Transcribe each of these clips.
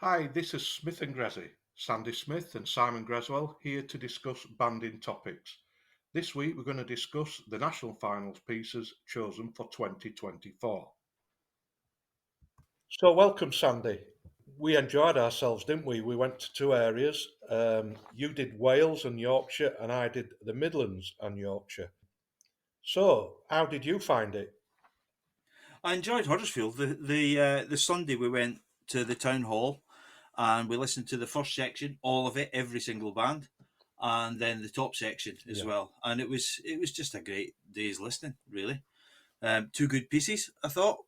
Hi, this is Smith and Grezzy. Sandy Smith and Simon Greswell here to discuss banding topics. This week we're going to discuss the national finals pieces chosen for 2024. So, welcome, Sandy. We enjoyed ourselves, didn't we? We went to two areas. You did Wales and Yorkshire, and I did the Midlands and Yorkshire. So, how did you find it? I enjoyed Huddersfield. The Sunday we went to the town hall and we listened to the first section, all of it, every single band, and then the top section as Yeah. well. And it was just a great day's listening, really. Two good pieces, I thought.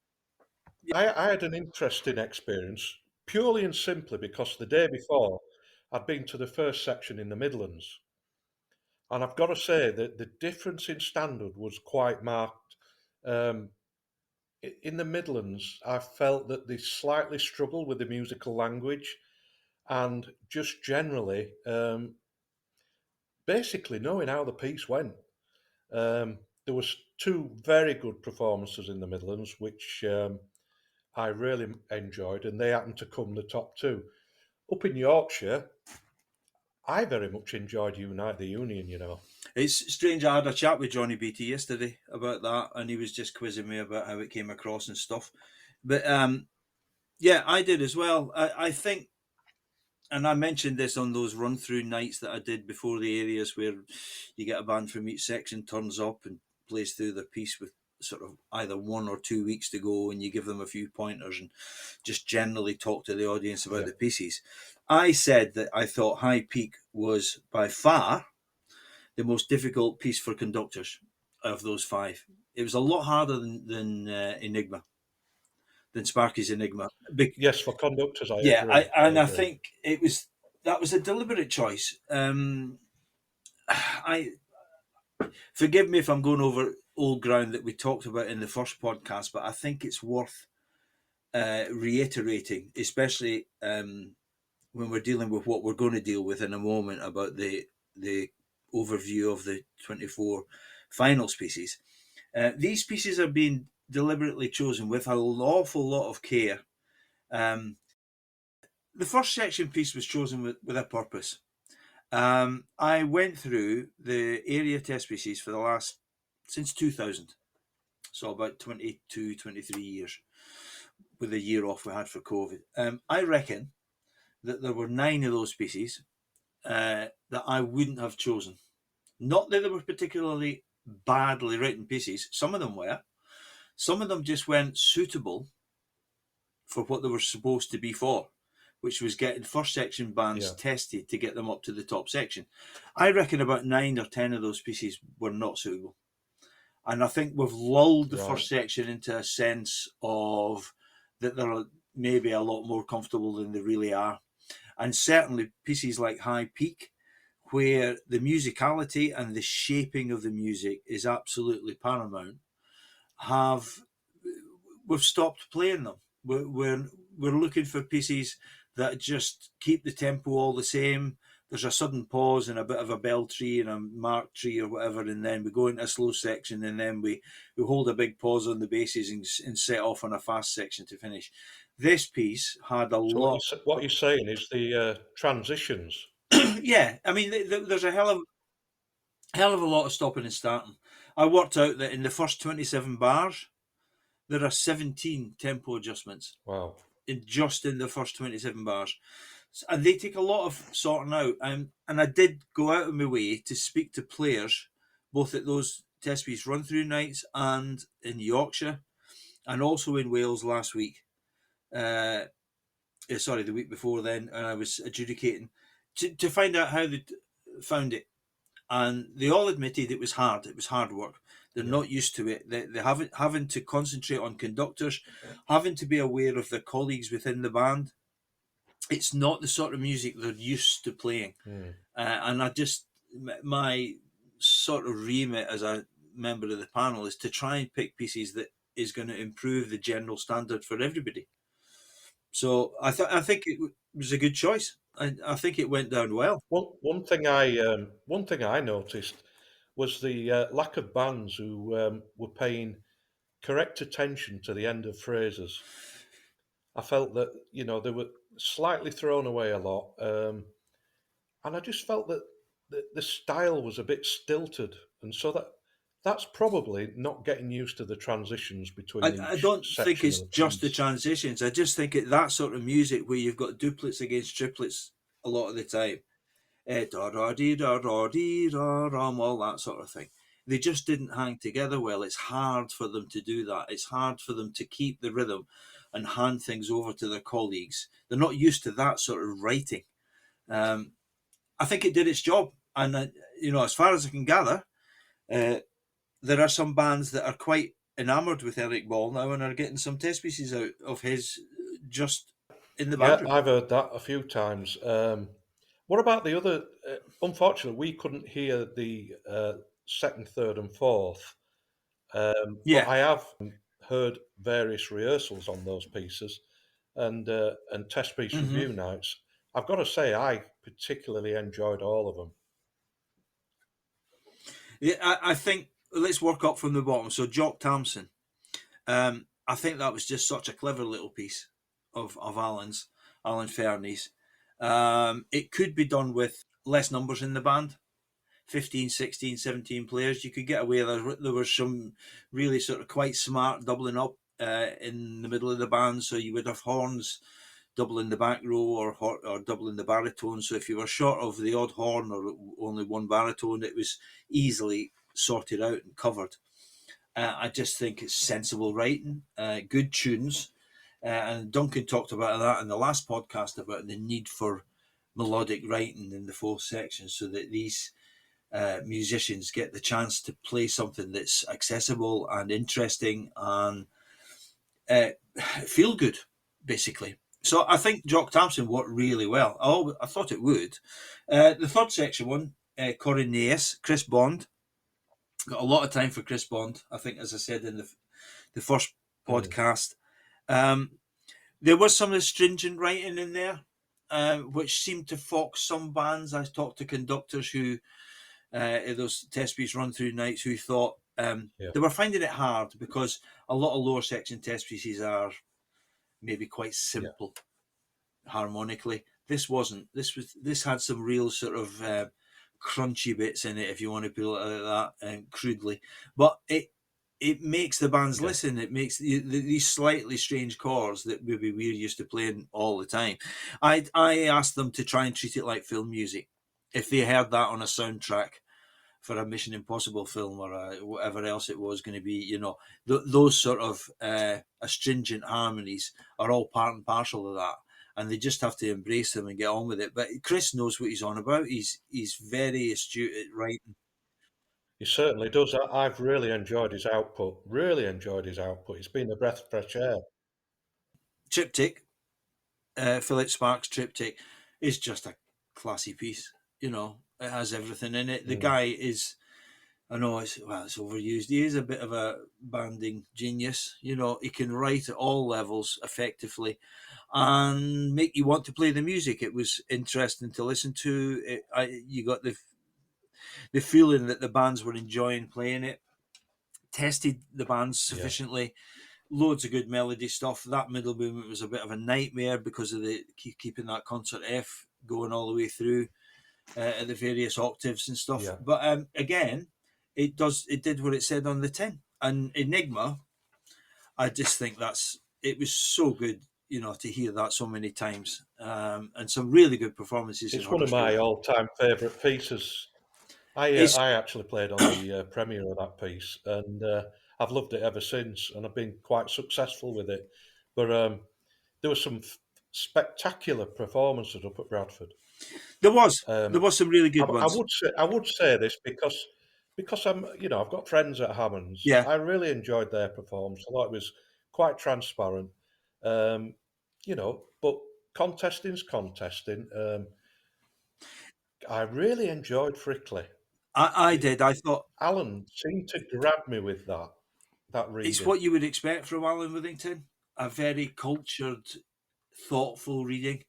I had an interesting experience purely and simply because the day before I'd been to the first section in the Midlands. And I've got to say that the difference in standard was quite marked. Um, in the Midlands, I felt that they slightly struggled with the musical language and just generally, basically knowing how the piece went. There was two very good performances in the Midlands, which I really enjoyed, and they happened to come the top two. Up in Yorkshire, I very much enjoyed Unite the Union. It's strange. I had a chat with Johnny BT yesterday about that, and he was just quizzing me about how it came across and stuff. But yeah, I did as well. I think, and I mentioned this on those run through nights that I did before the areas where you get a band from each section turns up and plays through their piece with sort of either 1 or 2 weeks to go, and you give them a few pointers and just generally talk to the audience about Yeah, the pieces. I said that I thought High Peak was by far the most difficult piece for conductors of those five. It was a lot harder than Enigma, than Sparky's Enigma. yes, for conductors, I Yeah, agree. I I agree. think that was a deliberate choice. I forgive me if I'm going over old ground that we talked about in the first podcast, but I think it's worth reiterating, especially when we're dealing with what we're going to deal with in a moment about the overview of the 24 final species. These species are being deliberately chosen with an awful lot of care. Um, the first section piece was chosen with a purpose. I went through the area test species for the last since 2000, so about 22, 23 years, with a year off we had for COVID. I reckon that there were 9 of those species that I wouldn't have chosen. Not that they were particularly badly written pieces. Some of them were. Some of them just weren't suitable for what they were supposed to be for, which was getting first section bands Yeah, tested to get them up to the top section. I reckon about 9 or 10 of those pieces were not suitable. And I think we've lulled the right. first section into a sense of that they're maybe a lot more comfortable than they really are. And certainly pieces like High Peak, where the musicality and the shaping of the music is absolutely paramount, have we've stopped playing them. We're looking for pieces that just keep the tempo all the same. There's a sudden pause and a bit of a bell tree and a mark tree or whatever, and then we go into a slow section, and then we hold a big pause on the basses and set off on a fast section to finish. This piece had a So lot. what you're saying is the transitions. Yeah, I mean, there's a hell of a lot of stopping and starting. I worked out that in the first 27 bars, there are 17 tempo adjustments Wow. in the first 27 bars. And they take a lot of sorting out. And I did go out of my way to speak to players, both at those test piece run through nights and in Yorkshire, and also in Wales last week. Uh, Sorry, the week before then, and I was adjudicating to find out how they found it. And they all admitted it was hard. It was hard work. They're Yeah. not used to it. They haven't having to concentrate on conductors, having to be aware of their colleagues within the band. It's not the sort of music they're used to playing. Mm. And my sort of remit as a member of the panel is to try and pick pieces that is going to improve the general standard for everybody. So I think it was a good choice. I think it went down well. One thing I noticed was the lack of bands who were paying correct attention to the end of phrases. I felt that slightly thrown away a lot, and I just felt that the style was a bit stilted, and so that's probably not getting used to the transitions between I each don't think section of it's the just the piece. transitions. I just think that sort of music where you've got duplets against triplets a lot of the time, da da dee da dee da ram, all that sort of thing. They just didn't hang together well. It's hard for them to do that. It's hard for them to keep the rhythm and hand things over to their colleagues. They're not used to that sort of writing. Um, I think it did its job, and as far as I can gather, uh, there are some bands that are quite enamoured with Eric Ball now and are getting some test pieces out of his just in the Yeah, band. I've heard that a few times. What about the other? Unfortunately, we couldn't hear the second, third, and fourth, but Yeah. I have heard various rehearsals on those pieces and test piece hmm review nights. I've got to say, I particularly enjoyed all of them. Yeah, I think let's work up from the bottom. So Jock Thompson, I think that was just such a clever little piece of Alan Fernie's. It could be done with less numbers in the band, 15, 16, 17 players. You could get away. There was some really sort of quite smart doubling up in the middle of the band. So you would have horns doubling the back row or doubling the baritone. So if you were short of the odd horn or only one baritone, it was easily sorted out and covered. I just think it's sensible writing, good tunes. And Duncan talked about that in the last podcast about the need for melodic writing in the fourth section so that these musicians get the chance to play something that's accessible and interesting and uh, feel good, basically. So I think Jock Thompson worked really well. I thought it would. The third section one, Coriolanus, Chris Bond. Got a lot of time for Chris Bond. I think, as I said in the first Mm. podcast, um, there was some astringent writing in there, which seemed to fox some bands. I talked to conductors who those test piece run through nights who thought Yeah, they were finding it hard because a lot of lower section test pieces are maybe quite yeah. simple harmonically. This wasn't. This had some real sort of crunchy bits in it, if you want to put it like that, crudely. But it makes the bands Okay. listen. It makes these slightly strange chords that maybe we're used to playing all the time. I asked them to try and treat it like film music. If they heard that on a soundtrack for a Mission Impossible film or whatever else it was going to be, those sort of astringent harmonies are all part and parcel of that, and they just have to embrace them and get on with it. But Chris knows what he's on about. He's very astute at writing. He certainly does. I've really enjoyed his output. Really enjoyed his output. It's been a breath of fresh air. Triptych, Philip Sparks' Triptych, is just a classy piece. It has everything in it. The Mm. guy is. I know it's overused. He is a bit of a banding genius. He can write at all levels effectively and make you want to play the music. It was interesting to listen to. You got the feeling that the bands were enjoying playing it. Tested the bands Yeah. sufficiently. Loads of good melody stuff. That middle movement was a bit of a nightmare because of the keeping that concert F going all the way through at the various octaves and stuff. Yeah. But again, it did what it said on the tin. And Enigma, I just think it was so good, to hear that so many times, and some really good performances in It's one of my Huddersfield. all-time favourite pieces. I It's I actually played on the premiere of that piece, and I've loved it ever since, and I've been quite successful with it. But there were some spectacular performances up at Bradford. there was Um, some really I, good I ones. would say this because I've got friends at Hammonds. Yeah, I really enjoyed their performance. I thought it was quite transparent. But contesting's contesting. I really enjoyed Frickley. I did. I thought Alan seemed to grab me with that it's reading. what you would expect from Alan Withington, a very cultured, thoughtful reading.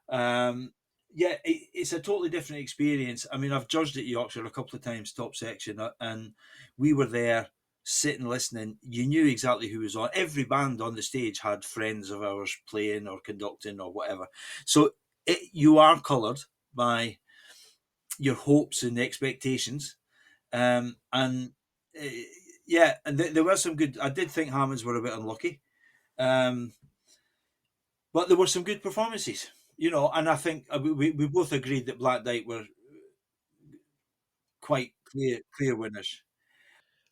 Um, yeah, it's a totally different experience. I mean, I've judged at Yorkshire a couple of times, top section, and we were there sitting listening, you knew exactly who was on. Every band on the stage had friends of ours playing or conducting or whatever. So you are coloured by your hopes and expectations. And yeah, and there were some good. I did think Hammonds were a bit unlucky, but there were some good performances, And I think we both agreed that Black Knight were quite clear winners.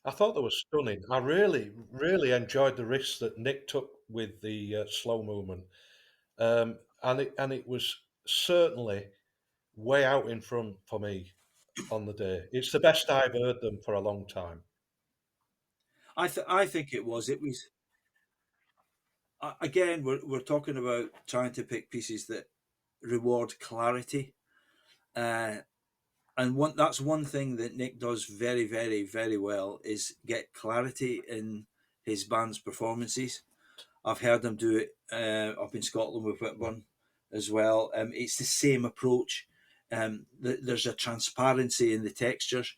I thought that was stunning. I really, really enjoyed the risks that Nick took with the slow movement, and it was certainly way out in front for me on the day. It's the best I've heard them for a long time. I think it was. It was again. We're talking about trying to pick pieces that reward clarity, and that's one thing that Nick does very, very, very well is get clarity in his band's performances. I've heard him do it up in Scotland with Whitburn as well. It's the same approach. There's a transparency in the textures.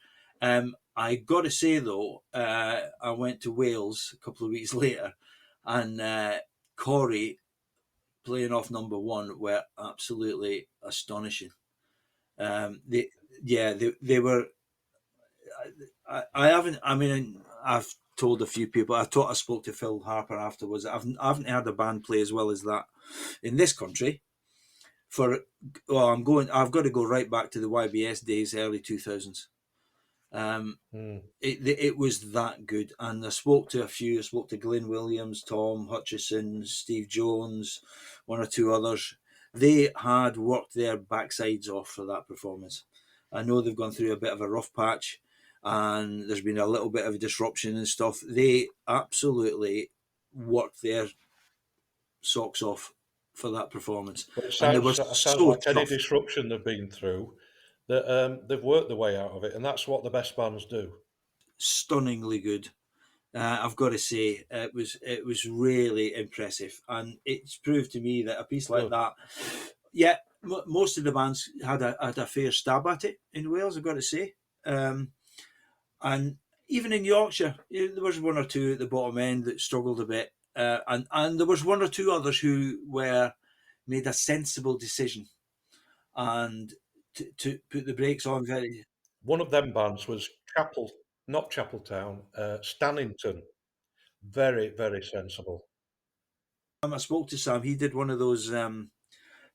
I got to say though, I went to Wales a couple of weeks later, and Corey playing off number one were absolutely astonishing. They were. I haven't. I mean, I've told a few people. I spoke to Phil Harper afterwards. I haven't heard a band play as well as that in this country. I've got to go right back to the YBS days, early 2000s. It was that good, and I spoke to a few. I spoke to Glenn Williams, Tom Hutchison, Steve Jones, one or two others. They had worked their backsides off for that performance. I know they've gone through a bit of a rough patch, and there's been a little bit of disruption and stuff. They absolutely worked their socks off for that performance. But it And they were sounds so like any tough. disruption they've been through, that they've worked their way out of it, and that's what the best bands do. Stunningly good. I've got to say, it was really impressive, and it's proved to me that a piece like that, yeah, most of the bands had a fair stab at it in Wales. I've got to say, and even in Yorkshire, there was one or two at the bottom end that struggled a bit, and there was one or two others who made a sensible decision, and to put the brakes on very. One of them bands was not Chapeltown, Stannington. Very, very sensible. I spoke to Sam. He did one of those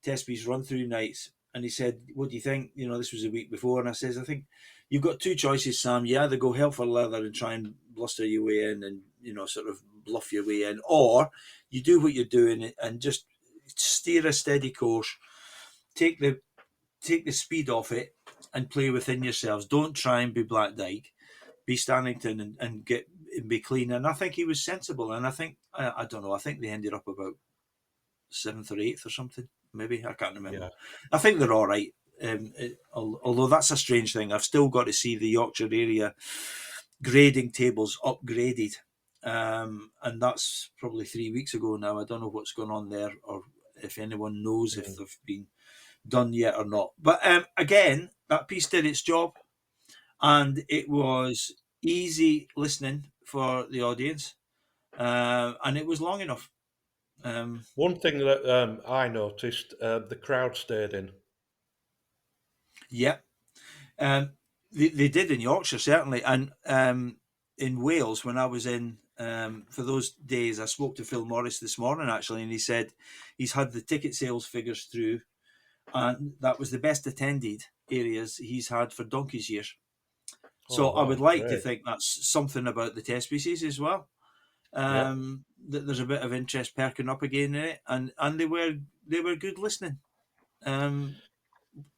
test piece run through nights, and he said, "What do you think?" This was a week before, and I says, "I think you've got two choices, Sam. You either go hell for leather and try and bluster your way in, and sort of bluff your way in, or you do what you're doing and just steer a steady course, take the speed off it, and play within yourselves. Don't try and be Black Dyke, be Stannington, and be clean." And I think he was sensible, and I think I don't know. I think they ended up about 7th or 8th or something. Maybe I can't remember. Yeah. I think they're all right. Although that's a strange thing, I've still got to see the Yorkshire area grading tables upgraded, and that's probably 3 weeks ago now. I don't know what's going on there, or if anyone knows if they've been done yet or not. But again, that piece did its job, and it was easy listening for the audience, and it was long enough. One thing that I noticed, the crowd stayed in. Yeah, they did in Yorkshire certainly, and in Wales when I was in for those days, I spoke to Phil Morris this morning actually, and he said he's had the ticket sales figures through, and that was the best attended areas he's had for donkey's years. So I would like to think that's something about the test pieces as well. That there's a bit of interest perking up again in it, and they were good listening,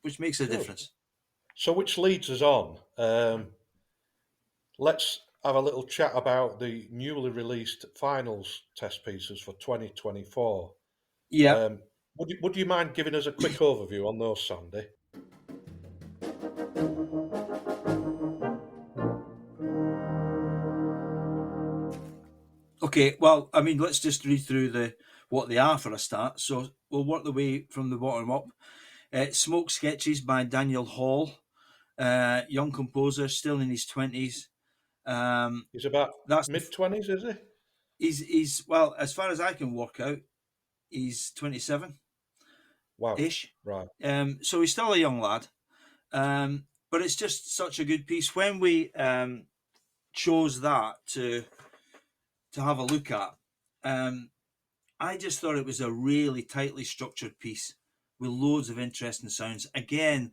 which makes a difference. So which leads us on. Let's have a little chat about the newly released finals test pieces for 2024. Yeah. Would you mind giving us a quick overview on those, Sandy? Okay, well, I mean, let's just read through what they are for a start. So we'll work the way from the bottom up. Smoke Sketches by Daniel Hall, young composer, still in his 20s. He's about That's mid-20s, is he? he's well, as far as I can work out, he's 27 Wow. ish. Right. So he's still a young lad. But it's just such a good piece. When we chose that to have a look at, I just thought it was a really tightly structured piece with loads of interesting sounds. Again,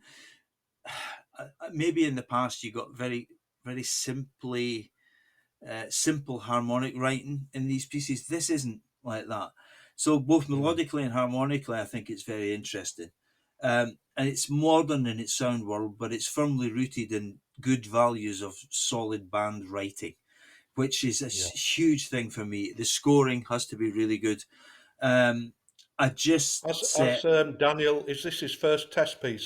maybe in the past you got very, very simple harmonic writing in these pieces. This isn't like that. So both melodically and harmonically, I think it's very interesting. And it's modern in its sound world, but it's firmly rooted in good values of solid band writing, which is a huge thing for me. The scoring has to be really good. I just As Daniel, is this his first test piece?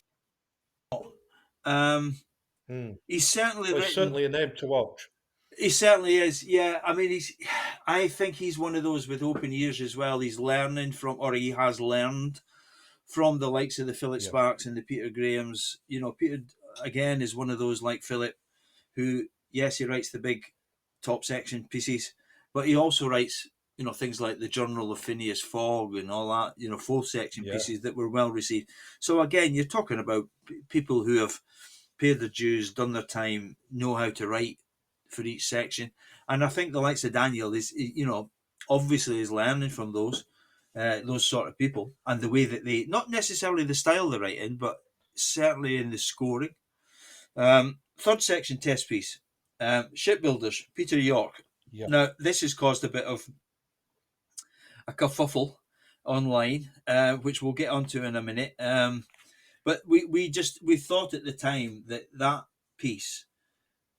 He's certainly Well, he's certainly a name to watch. He certainly is. Yeah, I mean, I think he's one of those with open ears as well. He's learning from, or he has learned from the likes of the Philip Sparks and the Peter Grahams. You know, Peter again is one of those like Philip, who yes, he writes the big top section pieces, but he also writes things like the Journal of Phineas Fogg and all that. Fourth section pieces that were well received. So again, you're talking about people who have paid their dues, done their time, know how to write for each section. And I think the likes of Daniel is, obviously is learning from those sort of people, and the way that they, not necessarily the style they write in, but certainly in the scoring. Third section test piece, Shipbuilders, Peter York. Now, this has caused a bit of a kerfuffle online, which we'll get onto in a minute. But we thought at the time that piece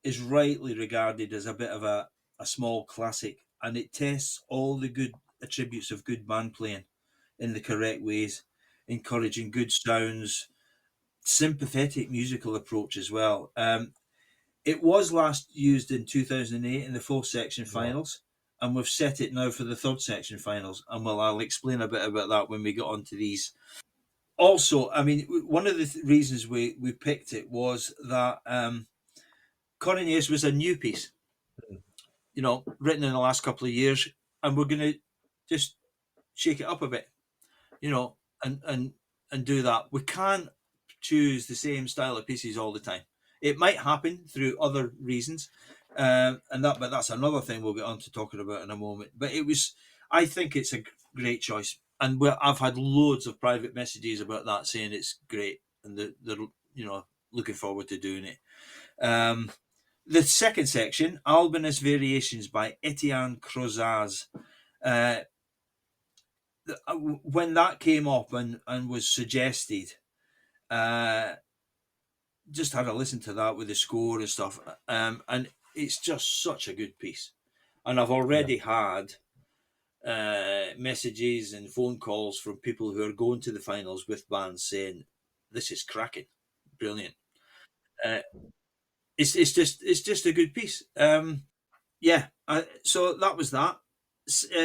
is rightly regarded as a bit of a small classic, and it tests all the good attributes of good band playing in the correct ways, encouraging good sounds, sympathetic musical approach as well. It was last used in 2008 in the fourth section finals, and we've set it now for the third section finals, and I'll explain a bit about that when we get onto these. Also, I mean, one of the reasons we picked it was that Cornelius was a new piece, written in the last couple of years, and we're going to just shake it up a bit, and do that. We can't choose the same style of pieces all the time. It might happen through other reasons, but that's another thing we'll get on to talking about in a moment. But I think it's a great choice, and I've had loads of private messages about that saying it's great, and they're looking forward to doing it. The second section, Albinus Variations by Etienne Crozaz. When that came up and was suggested, just had a listen to that with the score and stuff, and it's just such a good piece. And I've already had messages and phone calls from people who are going to the finals with bands saying, "This is cracking, brilliant." It's just a good piece. So that was that.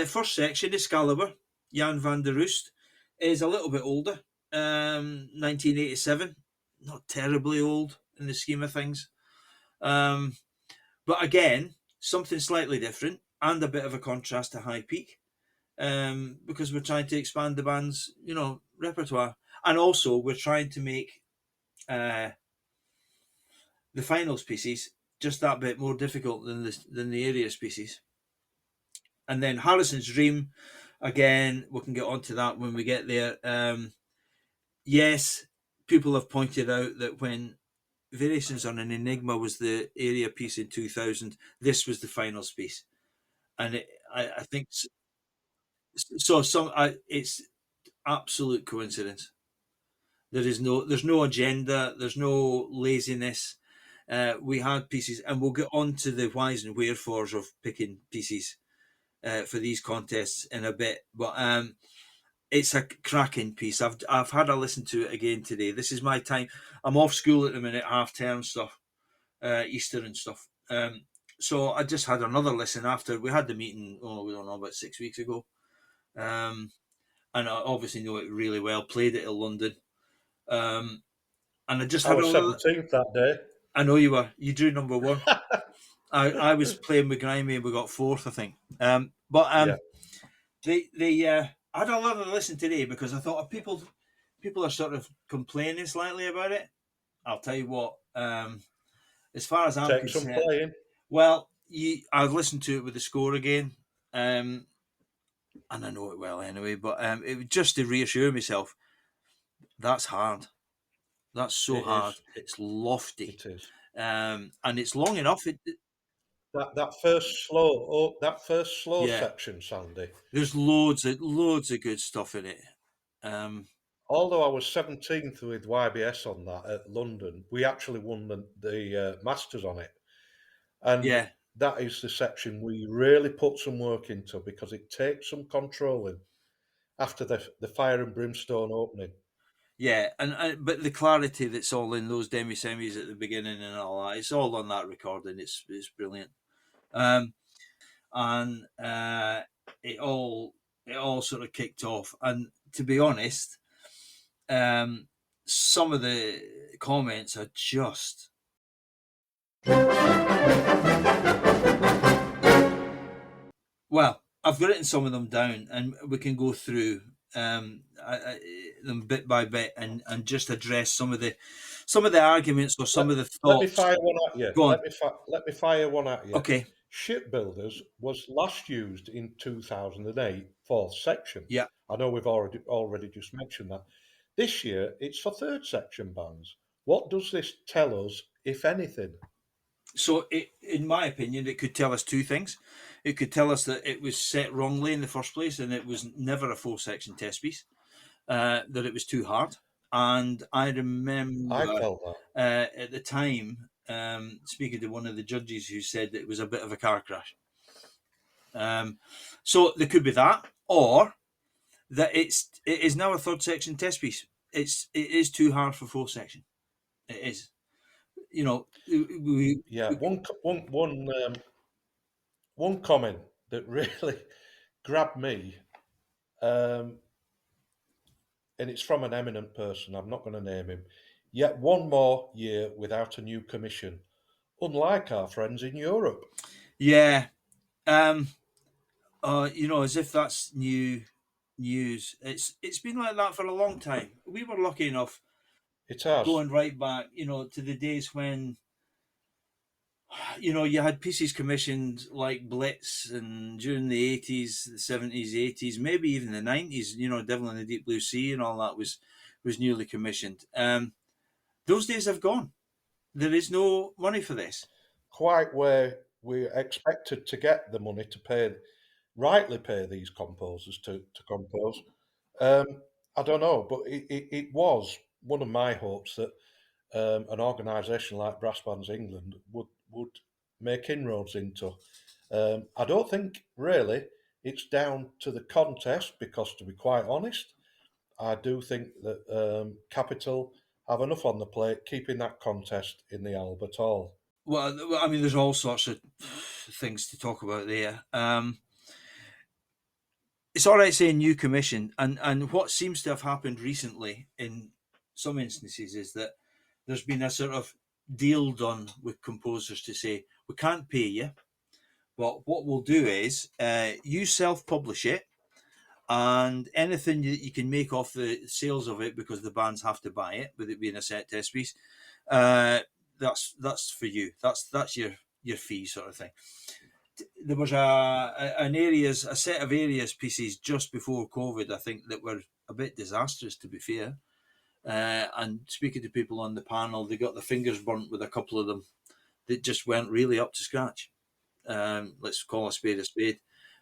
First section, Excalibur, Jan van der Roost, is a little bit older. 1987, not terribly old in the scheme of things. But again, something slightly different and a bit of a contrast to High Peak, because we're trying to expand the band's, repertoire, and also we're trying to make the finals pieces just that bit more difficult than the area pieces. And then Harrison's Dream, again, we can get onto that when we get there. Yes, people have pointed out that when Variations on an Enigma was the area piece in 2000, this was the finals piece, and I think so. It's absolute coincidence. There's no agenda. There's no laziness. We had pieces, and we'll get on to the whys and wherefores of picking pieces for these contests in a bit. But it's a cracking piece. I've had a listen to it again today. This is my time. I'm off school at the minute, half term stuff, Easter and stuff. So I just had another listen after we had the meeting. We don't know, about 6 weeks ago. And I obviously know it really well. Played it in London. And I just had I was 17th that day. I know you were. You drew number one. I was playing with Grimy and we got fourth, I think. Yeah. I had a lot of listen today because I thought people are sort of complaining slightly about it. I'll tell you what. As far as I'm Take some concerned, playing. well, I've listened to it with the score again, and I know it well anyway. But it was just to reassure myself. That's hard. That's so It hard. is. It's lofty. It is. And it's long enough. That first slow Yeah. section, Sandy. There's loads of good stuff in it. Although I was 17th with YBS on that at London, we actually won the Masters on it. And Yeah. that is the section we really put some work into because it takes some controlling after the fire and brimstone opening. Yeah, and but the clarity that's all in those demi semis at the beginning and all that, it's all on that recording. It's brilliant. And it all sort of kicked off. And to be honest, some of the comments are just well, I've written some of them down, and we can go through them bit by bit and just address some of the arguments or some of the thoughts. Let me fire one at you. Go on. Let me fire one at you. Okay. Shipbuilders was last used in 2008, fourth section. Yeah. I know we've already just mentioned that. This year, it's for third section bands. What does this tell us, if anything? So, in my opinion, it could tell us two things. It could tell us that it was set wrongly in the first place and it was never a full section test piece, that it was too hard. And I remember I felt that. At the time, speaking to one of the judges who said that it was a bit of a car crash. So there could be that, or that it is now a third section test piece. It is too hard for full section. It is. You know, one comment that really grabbed me, and it's from an eminent person. I'm not going to name him. Yet one more year without a new commission, unlike our friends in Europe. Yeah. As if that's new news. It's been like that for a long time. We were lucky enough. It has. Going right back, to the days when, you had pieces commissioned like Blitz, and during the 80s, the 70s, 80s, maybe even the 90s, Devil in the Deep Blue Sea and all that was newly commissioned. Those days have gone. There is no money for this. Quite where we expected to get the money to rightly pay these composers to compose. I don't know, but it was one of my hopes that an organisation like Brass Bands England would make inroads into. I don't think really it's down to the contest because, to be quite honest, I do think that Capital have enough on the plate keeping that contest in the Albert Hall. Well, I mean, there's all sorts of things to talk about there. It's all right saying new commission, and what seems to have happened recently in some instances is that there's been a sort of deal done with composers to say, we can't pay you, but what we'll do is you self-publish it, and anything that you can make off the sales of it, because the bands have to buy it, with it being a set test piece, that's for you. That's your fee, sort of thing. There was a set of areas pieces just before COVID, I think, that were a bit disastrous, to be fair. And speaking to people on the panel, they got their fingers burnt with a couple of them that just weren't really up to scratch. Let's call a spade a spade.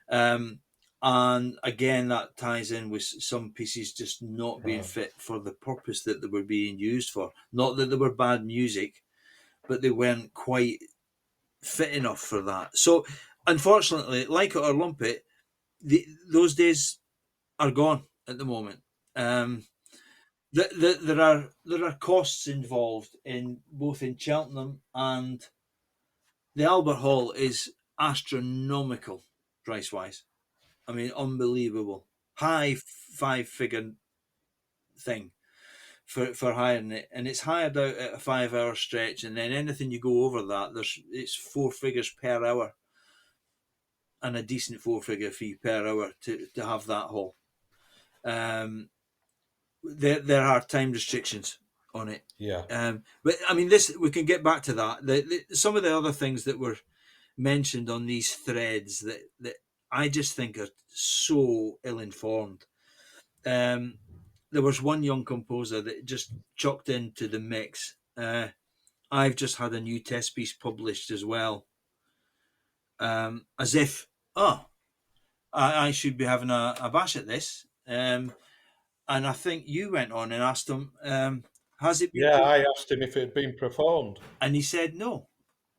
And again, that ties in with some pieces just not being fit for the purpose that they were being used for. Not that they were bad music, but they weren't quite fit enough for that. So, unfortunately, like it or lump it, those days are gone at the moment. There are costs involved in both in Cheltenham, and the Albert Hall is astronomical price wise. I mean, unbelievable, high five-figure thing for hiring it, and it's hired out at a 5 hour stretch, and then anything you go over that, it's 4 figures per hour, and a decent 4-figure fee per hour to have that hall. There are time restrictions on it. Yeah. But I mean, this, we can get back to that. Some of the other things that were mentioned on these threads that I just think are so ill-informed. There was one young composer that just chucked into the mix. I've just had a new test piece published as well. As if, I should be having a bash at this. And I think you went on and asked him, has it been? Yeah, I asked him if it had been performed. And he said, no,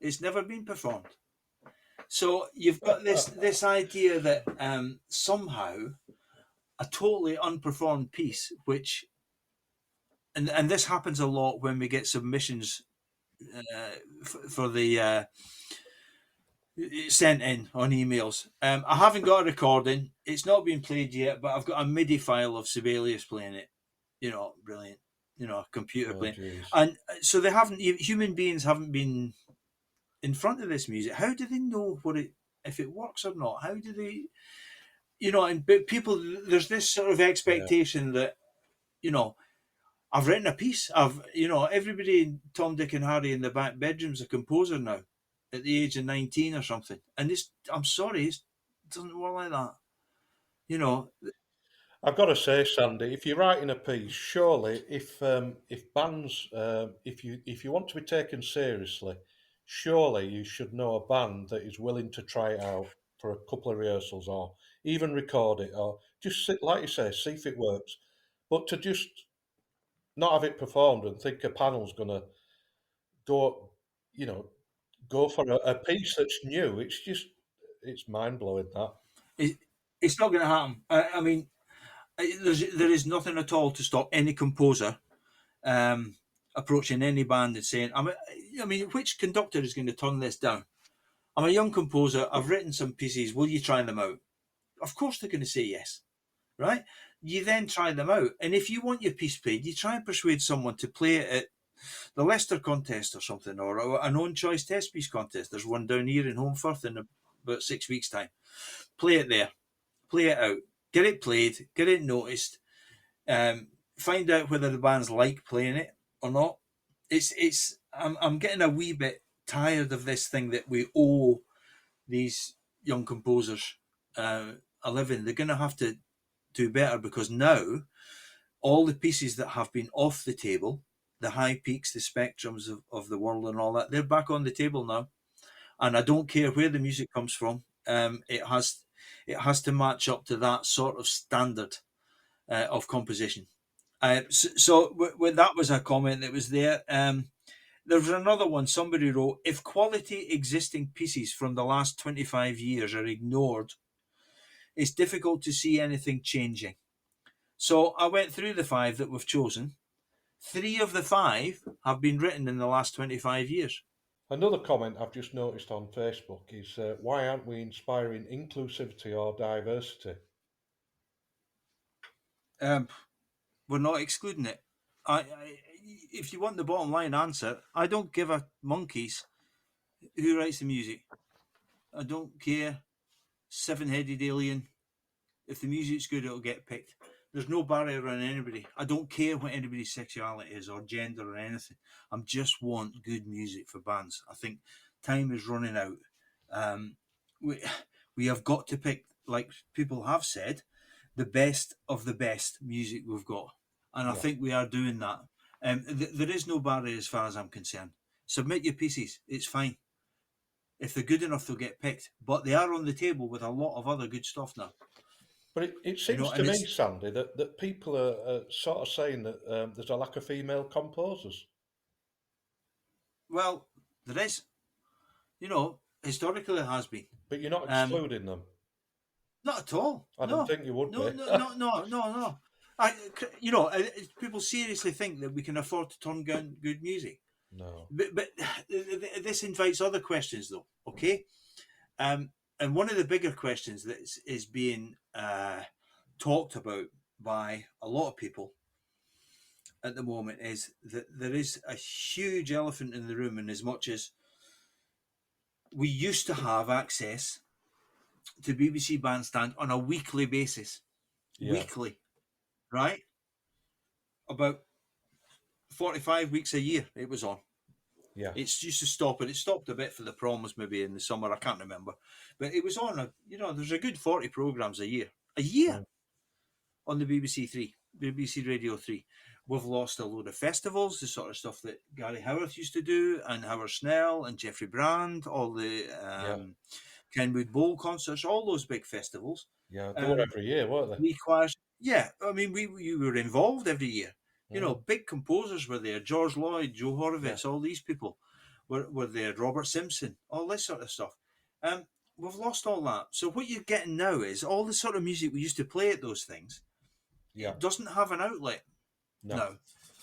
it's never been performed. So you've got this idea that somehow a totally unperformed piece, which, and this happens a lot when we get submissions for the sent in on emails. I haven't got a recording. It's not been played yet, but I've got a MIDI file of Sibelius playing it. Brilliant. A computer playing. Geez. And so human beings haven't been in front of this music. How do they know if it works or not? How do they, but people, there's this sort of expectation that, I've written a piece. Everybody, Tom, Dick and Harry in the back bedroom's a composer now at the age of 19 or something. And I'm sorry, it doesn't work like that. I've got to say, Sandy, if you're writing a piece, surely if bands, if you want to be taken seriously, surely you should know a band that is willing to try it out for a couple of rehearsals, or even record it, or just sit, like you say, see if it works. But to just not have it performed and think a panel's going to go for a piece that's new, it's mind blowing. That it's not going to happen. I mean, there is nothing at all to stop any composer approaching any band and saying, I mean, which conductor is going to turn this down? I'm a young composer. I've written some pieces. Will you try them out? Of course they're going to say yes, right? You then try them out. And if you want your piece played, you try and persuade someone to play it at the Leicester contest or something, or an own choice test piece contest. There's one down here in Holmfirth in about 6 weeks' time. Play it there. Play it out. Get it played. Get it noticed. Find out whether the bands like playing it or not. I'm getting a wee bit tired of this thing that we owe these young composers a living. They're going to have to do better, because now all the pieces that have been off the table, the High Peaks, the Spectrums of the world and all that, they're back on the table now. And I don't care where the music comes from. It has to match up to that sort of standard of composition. So that was a comment that was there. There was another one. Somebody wrote, if quality existing pieces from the last 25 years are ignored, it's difficult to see anything changing. So I went through the 5 that we've chosen. 3 of the 5 have been written in the last 25 years. Another comment I've just noticed on Facebook is, why aren't we inspiring inclusivity or diversity? We're not excluding it. If you want the bottom line answer, I don't give a monkeys who writes the music. I don't care. 7-headed alien. If the music's good, it'll get picked. There's no barrier around anybody. I don't care what anybody's sexuality is or gender or anything. I just want good music for bands. I think time is running out. We have got to pick, like people have said, the best of the best music we've got. And I think we are doing that. There is no barrier as far as I'm concerned. Submit your pieces. It's fine. If they're good enough, they'll get picked. But they are on the table with a lot of other good stuff now. But it seems to me, Sandy, that people are sort of saying that there's a lack of female composers. Well, there is. Historically it has been. But you're not excluding them. Not at all. I don't think you would be. No. People seriously think that we can afford to turn down good music. No. But this invites other questions, though. Okay, and one of the bigger questions that is being talked about by a lot of people at the moment is that there is a huge elephant in the room, in as much as we used to have access to BBC Bandstand on a weekly basis. Yeah. Weekly, right? About 45 weeks a year it was on. Yeah. It's used to stop, and it stopped a bit for the proms maybe in the summer, I can't remember. But it was on, there's a good 40 programmes a year. Mm. On the BBC Three, BBC Radio 3. We've lost a load of festivals, the sort of stuff that Gary Howarth used to do, and Howard Snell and Jeffrey Brand, all the Kenwood Bowl concerts, all those big festivals. Yeah, they were every year, weren't they? Yeah, I mean, we were involved every year. You know, big composers were there. George Lloyd, Joe Horowitz, all these people were there. Robert Simpson, all this sort of stuff. We've lost all that. So what you're getting now is all the sort of music we used to play at those things. Yeah. It doesn't have an outlet No. now.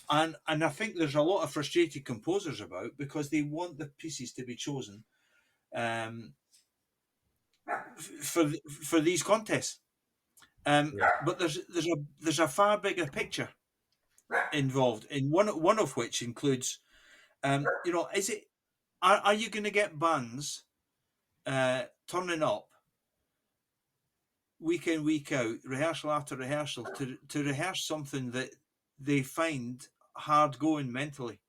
And I think there's a lot of frustrated composers about, because they want the pieces to be chosen for these contests. But there's a far bigger picture involved, in one of which includes, is it, are you going to get bands turning up week in, week out, rehearsal after rehearsal, to rehearse something that they find hard going mentally?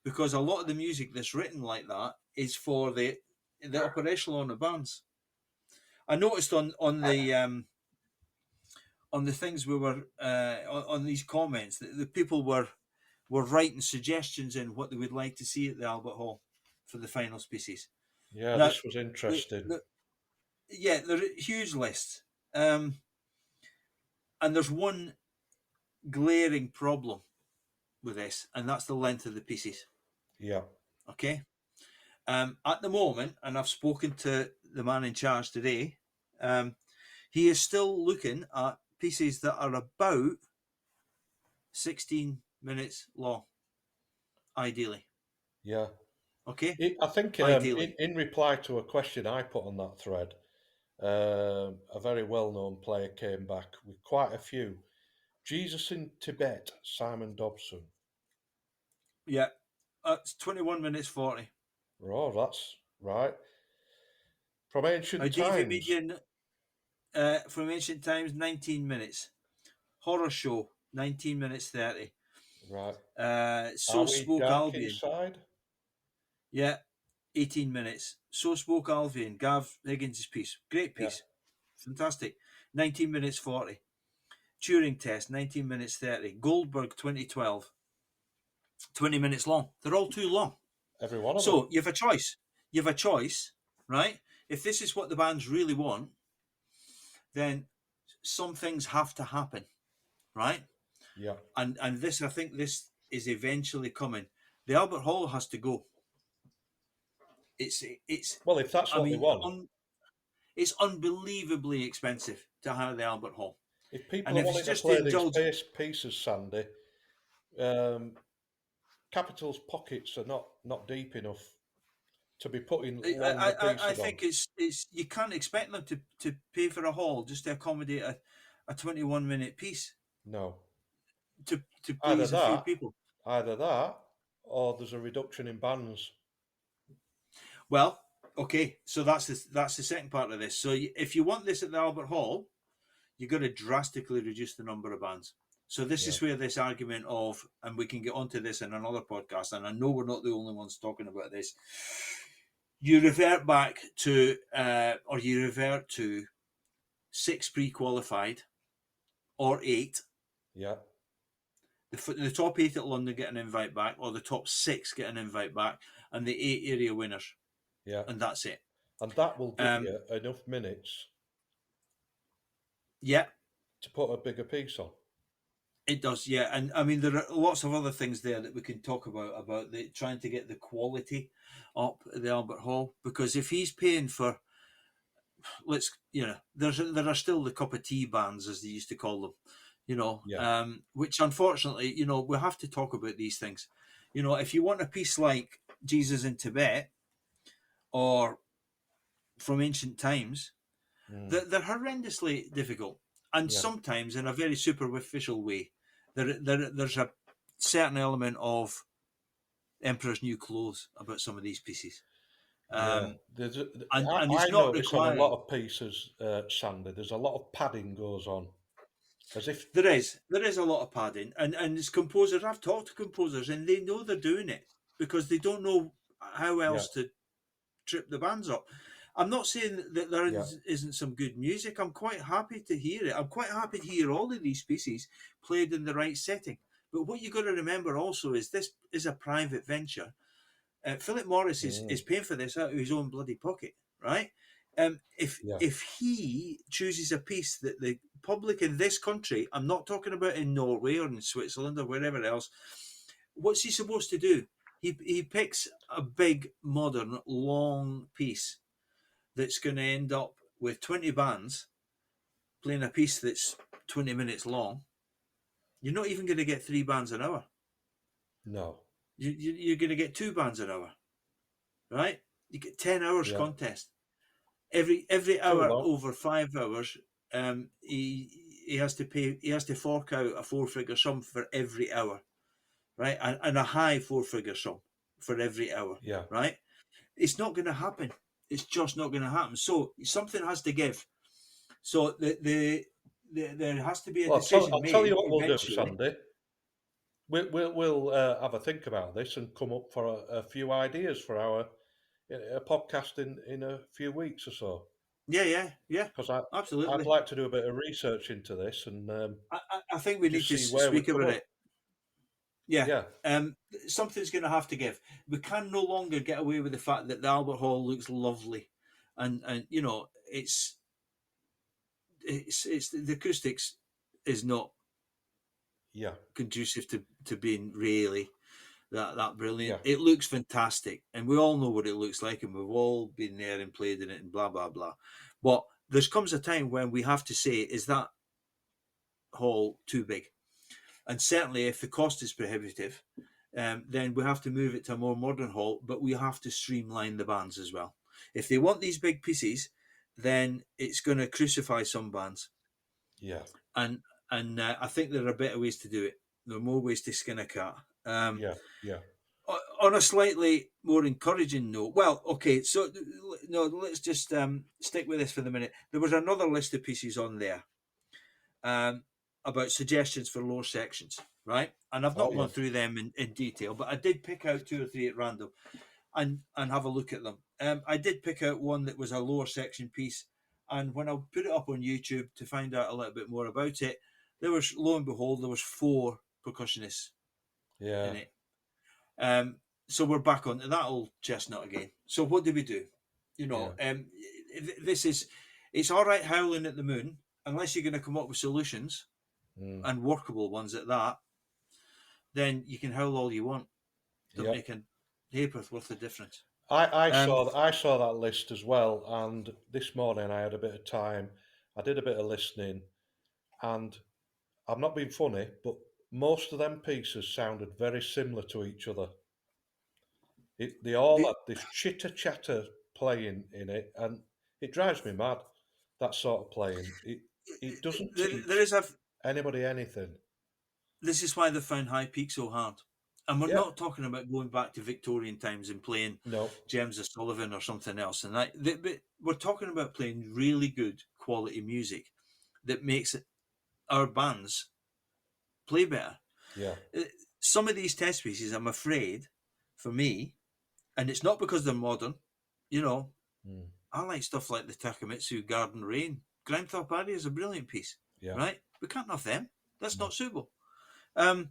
Because a lot of the music that's written like that is for the upper echelon of bands. I noticed on the things we were on these comments that the people were writing suggestions in what they would like to see at the Albert Hall for the final species. Yeah, now, this was interesting. There are huge lists. And there's one glaring problem with this, and that's the length of the pieces. Yeah. Okay. At the moment, and I've spoken to the man in charge today, he is still looking at pieces that are about 16 minutes long, ideally. Yeah. Okay. I think in reply to a question I put on that thread, a very well-known player came back with quite a few. Jesus in Tibet, Simon Dobson. Yeah, it's 21 minutes 40. Oh, that's right. From Ancient Times. David Median, from Ancient Times, 19 minutes. Horror Show, 19 minutes 30. Right. So Spoke Albion. Inside? Yeah, 18 minutes. So Spoke Albion, Gav Higgins' piece. Great piece. Yeah. Fantastic. 19 minutes 40. Turing Test, 19 minutes 30. Goldberg, 2012. 20 minutes long. They're all too long. Every one of them. So you have a choice. You have a choice, right? If this is what the bands really want, then some things have to happen, right? Yeah. And this, I think this is eventually coming. The Albert Hall has to go. It's well, if that's what they want. It's unbelievably expensive to hire the Albert Hall. If people are wanting to play these pieces, Sandy, Capital's pockets are not deep enough to be putting. I think it's you can't expect them to pay for a hall just to accommodate a 21-minute piece. No. To please a few people. Either that, or there's a reduction in bands. Well, okay, so that's the second part of this. So if you want this at the Albert Hall, you've got to drastically reduce the number of bands. So this is where this argument of, and we can get onto this in another podcast, and I know we're not the only ones talking about this, you revert back to, or you revert to 6 pre-qualified, or 8. Yeah. The top 8 at London get an invite back, or the top 6 get an invite back, and the 8 area winners. Yeah. And that's it. And that will give you enough minutes. Yeah. To put a bigger piece on. It does, yeah. And I mean, there are lots of other things there that we can talk about the trying to get the quality up at the Albert Hall. Because if he's paying for, there are still the cup of tea bands, as they used to call them, which unfortunately, we have to talk about these things. If you want a piece like Jesus in Tibet or From Ancient Times, they're horrendously difficult. And sometimes, in a very superficial way, there's certain element of Emperor's New Clothes about some of these pieces. Yeah, And I it's not notice on a required. lot of pieces, Sandy, there's a lot of padding goes on, as if There is a lot of padding, and it's composers. I've talked to composers, and they know they're doing it because they don't know how yeah, else to trip the bands up. I'm not saying that there yeah, isn't some good music. I'm quite happy to hear it. I'm quite happy to hear all of these pieces played in the right setting. But what you got to remember also is this is a private venture. Philip Morris is paying for this out of his own bloody pocket, right? yeah, If he chooses a piece that the public in this country, I'm not talking about in Norway or in Switzerland or wherever else, what's he supposed to do? He picks a big, modern, long piece that's going to end up with 20 bands playing a piece that's 20 minutes long. You're not even going to get 3 bands an hour. no, You're going to get 2 bands an hour, right? You get 10 hours yeah, contest. Every too hour long. over 5 hours, he has to pay. He has to fork out a 4-figure sum for every hour, right? And a high 4-figure sum for every hour, Yeah. right? It's not going to happen. It's just not going to happen. So something has to give. So there has to be a Well, decision I'll tell made you what we'll do, eventually. Sandy. We'll have a think about this and come up for a few ideas for our podcast in a few weeks or so. Yeah, Because I'd absolutely. like to do a bit of research into this and I think we need just to see where we speak come about up. it. Yeah. Yeah, Something's going to have to give. We can no longer get away with the fact that the Albert Hall looks lovely, and you know it's the acoustics is not yeah, conducive to being really that brilliant. yeah, It looks fantastic, and we all know what it looks like, and we've all been there and played in it, and blah blah blah. But there comes a time when we have to say, is that hall too big? And certainly, if the cost is prohibitive, then we have to move it to a more modern hall. But we have to streamline the bands as well. If they want these big pieces, then it's going to crucify some bands. yeah, And I think there are better ways to do it. There are more ways to skin a cat. yeah, yeah. On a slightly more encouraging note, well, okay, so no, let's just stick with this for the minute. There was another list of pieces on there um, about suggestions for lower sections, right? And I've Oh not yeah, gone through them in detail, but I did pick out 2 or 3 at random and have a look at them. I did pick out one that was a lower section piece, and when I put it up on YouTube to find out a little bit more about it, there was, lo and behold, there was 4 percussionists yeah, in it. So we're back onto that old chestnut again. So what do we do? You know, yeah. this is, it's all right howling at the moon unless you're going to come up with solutions Mm, and workable ones at that. Then you can howl all you want. Don't yeah. make a ha'porth worth of difference. I Um, saw that list as well, and this morning I had a bit of time. I did a bit of listening, and I'm not being funny, but most of them pieces sounded very similar to each other. They all the, had this chitter chatter playing in it, and it drives me mad. That sort of playing. It doesn't there teach is a. anybody anything. This is why they found High Peak so hard. And we're Yeah, not talking about going back to Victorian times and playing no, James O'Sullivan or something else. And but we're talking about playing really good quality music that makes our bands play better. yeah, Some of these test pieces, I'm afraid, for me, and it's not because they're modern, you know, mm, I like stuff like the Takamitsu Garden Rain. Grimthorpe Abbey is a brilliant piece, yeah, right? We can't have them. That's no, not suitable. Um,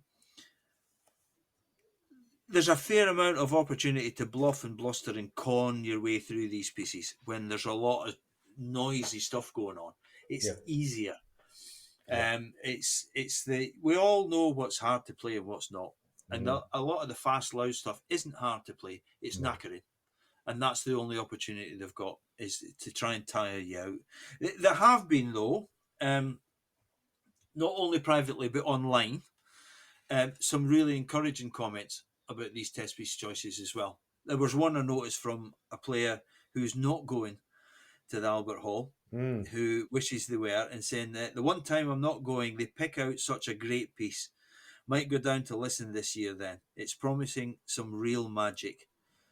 there's a fair amount of opportunity to bluff and bluster and con your way through these pieces when there's a lot of noisy stuff going on. It's yeah, easier. yeah, It's the we all know what's hard to play and what's not, and mm, a lot of the fast loud stuff isn't hard to play. It's no, knackering, and that's the only opportunity they've got is to try and tire you out. There have been though, not only privately but online, some really encouraging comments about these test piece choices as well. There was one I noticed from a player who's not going to the Albert Hall, mm, who wishes they were, and saying that the one time I'm not going, they pick out such a great piece. might go down to listen this year then. It's promising some real magic.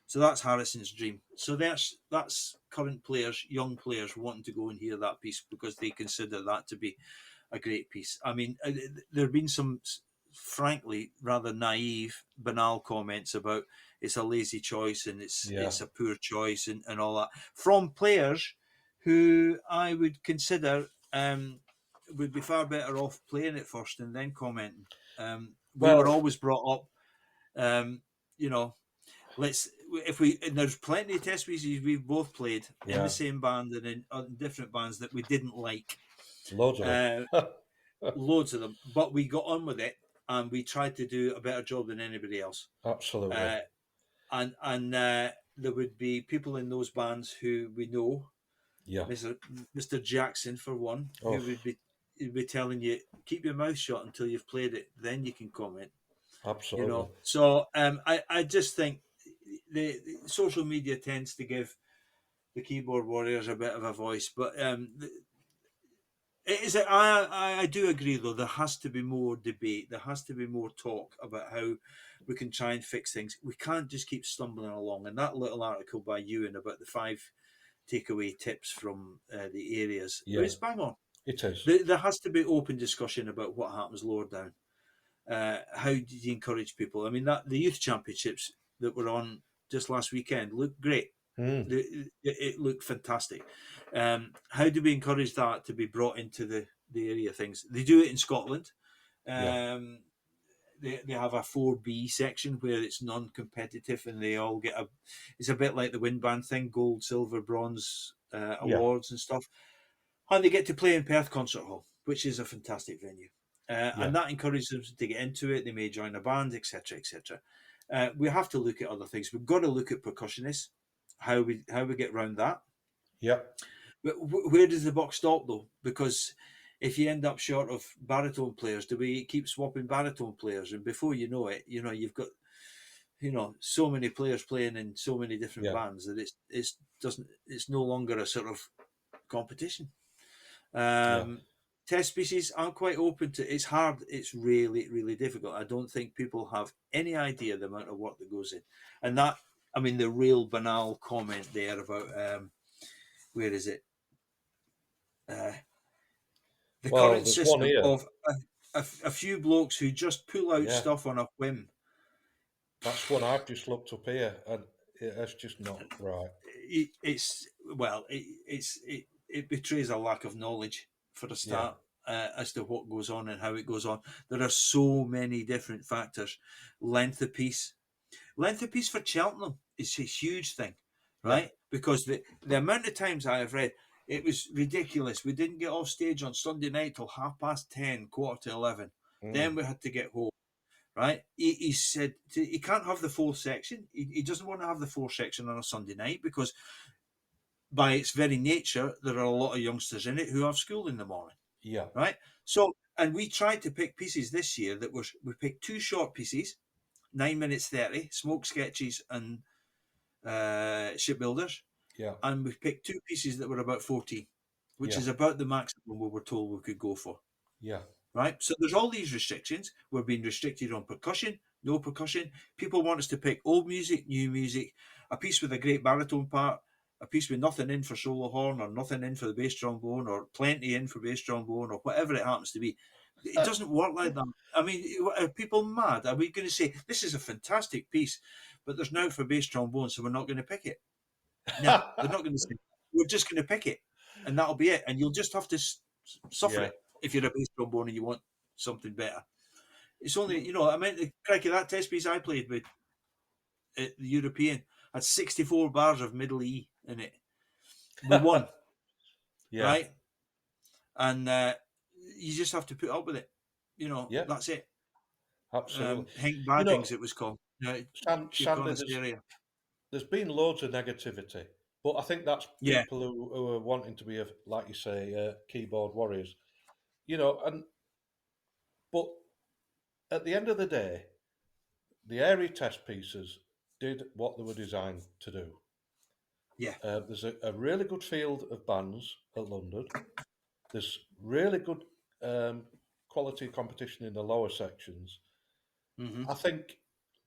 So that's Harrison's dream. So that's current players, young players wanting to go and hear that piece because they consider that to be a great piece. I mean, there have been some, frankly, rather naive, banal comments about it's a lazy choice and it's a poor choice and all that from players who I would consider would be far better off playing it first and then commenting. We were always brought up, you know, and there's plenty of test species we've both played in the same band and in different bands that we didn't like. Loads of them. Loads of them, but we got on with it and we tried to do a better job than anybody else. Absolutely. And there would be people in those bands who we know. Yeah. Mr. Jackson, for one, who would be telling you, keep your mouth shut until you've played it, then you can comment. Absolutely. You know, so I just think the social media tends to give the keyboard warriors a bit of a voice, but I do agree though. There has to be more debate. There has to be more talk about how we can try and fix things. We can't just keep stumbling along. And that little article by Ewan about the 5 takeaway tips from the areas, it's bang on. It is. There has to be open discussion about what happens lower down. How do you encourage people? I mean, the youth championships that were on just last weekend looked great. It looked fantastic. How do we encourage that to be brought into the area things? They do it in Scotland. They have a 4B section where it's non-competitive and they all get it's a bit like the wind band thing, gold, silver, bronze awards and stuff. And they get to play in Perth Concert Hall, which is a fantastic venue. And that encourages them to get into it. They may join a band, etc., etc. We have to look at other things. We've got to look at percussionists, how we get around that. Yeah. But where does the buck stop though? Because if you end up short of baritone players, do we keep swapping baritone players? And before you know it, you've got so many players playing in so many different bands that it's no longer a sort of competition. Test species aren't quite open to. It's hard. It's really, really difficult. I don't think people have any idea the amount of work that goes in. And that, I mean, the real banal comment there about where is it? The current system of a few blokes who just pull out stuff on a whim. That's one I've just looked up here, and it's just not right. It betrays a lack of knowledge for a start as to what goes on and how it goes on. There are so many different factors. Length of piece for Cheltenham is a huge thing, right? Because the amount of times I have read, it was ridiculous. We didn't get off stage on Sunday night till 10:30, 11:15. Then we had to get home, right? He said he can't have the 4th section. He doesn't want to have the 4th section on a Sunday night because by its very nature, there are a lot of youngsters in it who have school in the morning. Yeah. Right? So, and we tried to pick pieces this year we picked 2 short pieces, 9 minutes 30, Smoke Sketches and Shipbuilders. Yeah. And we picked 2 pieces that were about 14, which is about the maximum we were told we could go for. Yeah. Right? So there's all these restrictions. We're being restricted on percussion, no percussion. People want us to pick old music, new music, a piece with a great baritone part, a piece with nothing in for solo horn or nothing in for the bass trombone or plenty in for bass trombone or whatever it happens to be. It doesn't work like that. I mean, are people mad? Are we going to say, this is a fantastic piece, but there's no for bass trombone, so we're not going to pick it? No, they're not going to say, we're just going to pick it, and that'll be it. And you'll just have to suffer it if you're a bass trombone and you want something better. It's only, I mean, the crack of that test piece I played with at the European had 64 bars of middle E in it. We won. Right? And you just have to put up with it. That's it. Absolutely. Hank Baggings, it was called. Sandy, there's been loads of negativity, but I think that's people who are wanting to be, like you say, keyboard warriors. But at the end of the day, the area test pieces did what they were designed to do. Yeah. There's a really good field of bands at London. There's really good quality competition in the lower sections. Hmm. I think,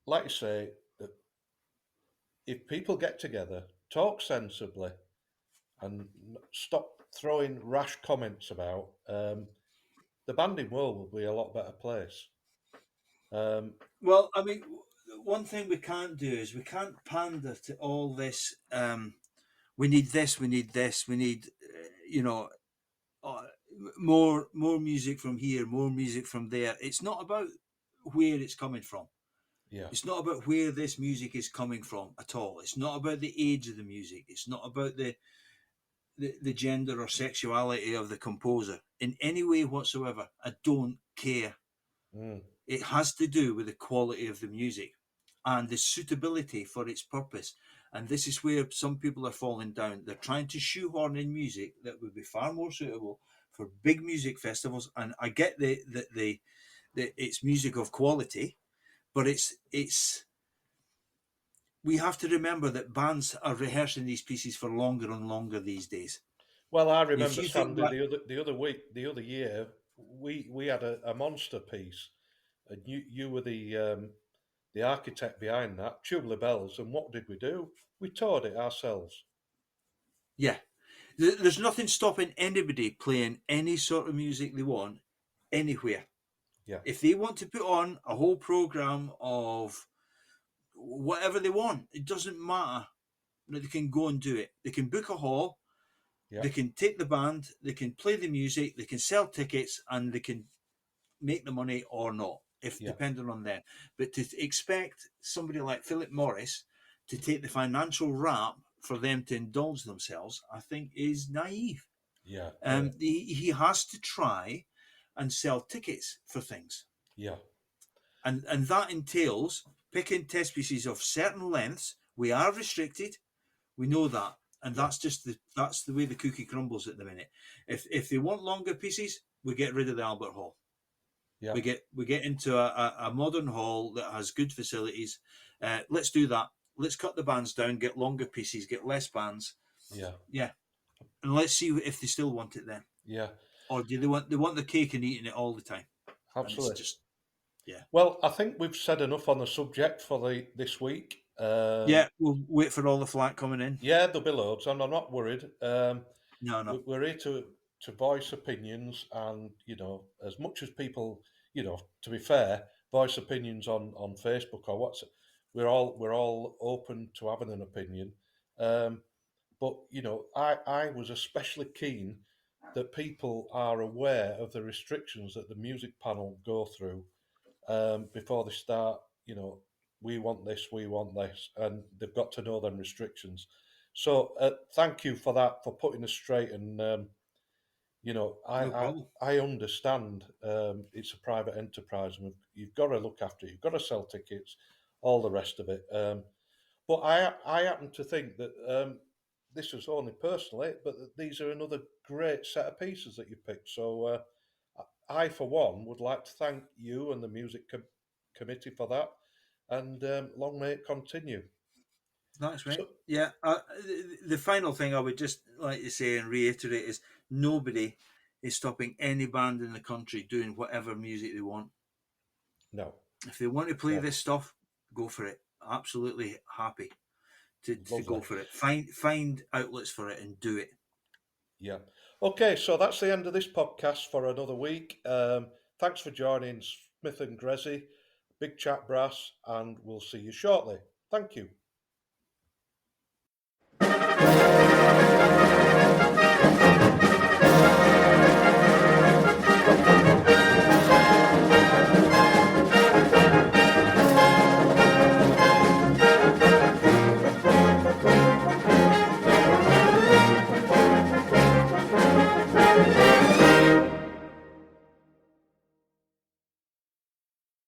like you say, that if people get together, talk sensibly, and stop throwing rash comments about, the banding world will be a lot better place. Well, I mean, one thing we can't do is we can't pander to all this. We need this. We need this. We need, you know, uh, more music from here, more music from there. It's not about where it's coming from. Yeah, It's not about where this music is coming from at all. It's not about the age of the music. It's not about the gender or sexuality of the composer in any way whatsoever. I don't care. mm, It has to do with the quality of the music and the suitability for its purpose. And this is where some people are falling down. They're trying to shoehorn in music that would be far more suitable for big music festivals. And I get the it's music of quality, but it's we have to remember that bands are rehearsing these pieces for longer and longer these days. well, I If remember you think Sandy back, the other year. We had a monster piece, and you were the architect behind that, Tubular Bells. And what did we do? We toured it ourselves. yeah, there's nothing stopping anybody playing any sort of music they want anywhere. Yeah, If they want to put on a whole program of whatever they want, it doesn't matter. They can go and do it. They can book a hall. yeah, They can take the band. They can play the music. They can sell tickets, and they can make the money or not, if yeah, depending on them. But to expect somebody like Philip Morris to take the financial rap for them to indulge themselves, I think is naive. yeah, He has to try and sell tickets for things, yeah, and that entails picking test pieces of certain lengths. We are restricted. We know that, and yeah, that's the way the cookie crumbles at the minute. If they want longer pieces, we get rid of the Albert Hall. yeah, We get into a modern hall that has good facilities. Let's do that. Let's cut the bands down, get longer pieces, get less bands. yeah, Yeah, and let's see if they still want it then, yeah. or do they want the cake and eating it all the time? And it's Absolutely. just yeah, Well, I think we've said enough on the subject for this week. yeah. We'll wait for all the flack coming in. Yeah, there'll be loads, and I'm not worried. No, no. We're here to voice opinions, and as much as people, to be fair, voice opinions on Facebook or WhatsApp. We're all open to having an opinion. Um, but I was especially keen that people are aware of the restrictions that the music panel go through before they start. We want this, we want this, and they've got to know them restrictions. So thank you for that, for putting us straight. And I No I, problem. I understand it's a private enterprise, and you've got to look after it. You've got to sell tickets, all the rest of it. But I happen to think that this was only personally, but that these are another great set of pieces that you picked. So I, for one, would like to thank you and the music committee for that, and long may it continue. That's right. So Yeah. The final thing I would just like to say and reiterate is nobody is stopping any band in the country doing whatever music they want. no, If they want to play no, this stuff, go for it. Absolutely happy to lovely. go for it. Find outlets for it and do it. Yeah. Okay, so that's the end of this podcast for another week. Thanks for joining Smith and Grezzy, Big Chat Brass, and we'll see you shortly. Thank you.